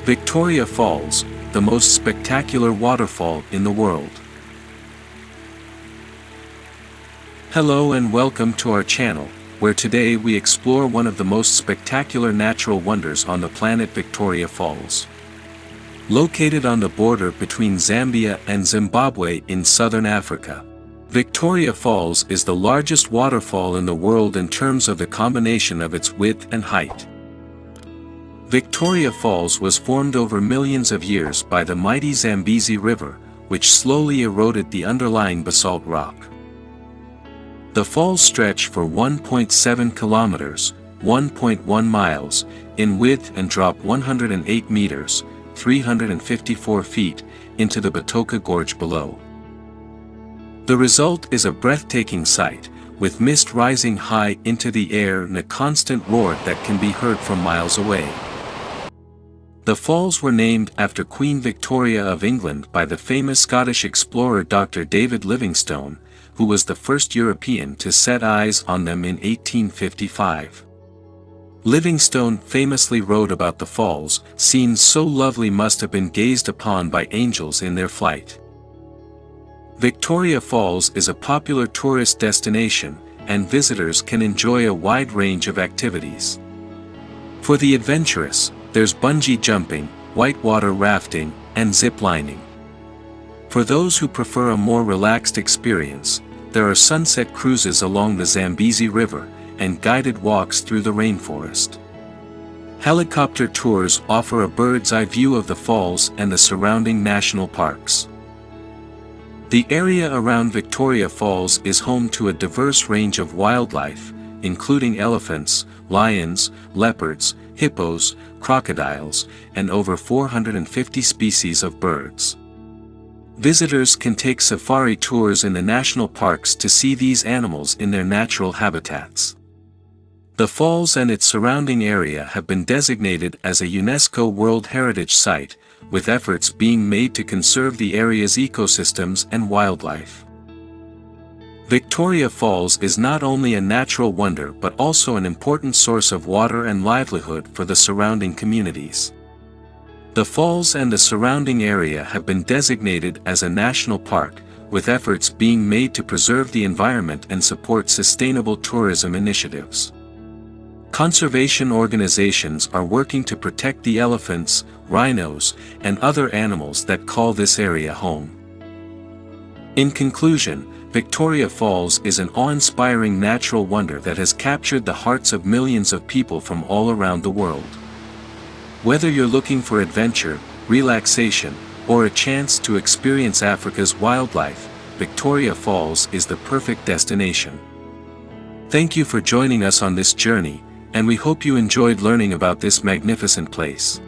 Victoria Falls, the most spectacular waterfall in the world. Hello and welcome to our channel, where today we explore one of the most spectacular natural wonders on the planet, Victoria Falls. Located on the border between Zambia and Zimbabwe in southern Africa, Victoria Falls is the largest waterfall in the world in terms of the combination of its width and height. Victoria Falls was formed over millions of years by the mighty Zambezi River, which slowly eroded the underlying basalt rock. The falls stretch for 1.7 kilometers, 1.1 miles, in width and drop 108 meters, 354 feet, into the Batoka Gorge below. The result is a breathtaking sight, with mist rising high into the air and a constant roar that can be heard from miles away. The falls were named after Queen Victoria of England by the famous Scottish explorer Dr. David Livingstone, who was the first European to set eyes on them in 1855. Livingstone famously wrote about the falls, "Scenes so lovely must have been gazed upon by angels in their flight." Victoria Falls is a popular tourist destination, and visitors can enjoy a wide range of activities. For the adventurous, there's bungee jumping, whitewater rafting, and zip lining. For those who prefer a more relaxed experience, there are sunset cruises along the Zambezi River, and guided walks through the rainforest. Helicopter tours offer a bird's-eye view of the falls and the surrounding national parks. The area around Victoria Falls is home to a diverse range of wildlife, including elephants, lions, leopards, hippos, crocodiles, and over 450 species of birds. Visitors can take safari tours in the national parks to see these animals in their natural habitats. The falls and its surrounding area have been designated as a UNESCO World Heritage Site, with efforts being made to conserve the area's ecosystems and wildlife. Victoria Falls is not only a natural wonder but also an important source of water and livelihood for the surrounding communities. The falls and the surrounding area have been designated as a national park, with efforts being made to preserve the environment and support sustainable tourism initiatives. Conservation organizations are working to protect the elephants, rhinos, and other animals that call this area home. In conclusion, Victoria Falls is an awe-inspiring natural wonder that has captured the hearts of millions of people from all around the world. Whether you're looking for adventure, relaxation, or a chance to experience Africa's wildlife, Victoria Falls is the perfect destination. Thank you for joining us on this journey, and we hope you enjoyed learning about this magnificent place.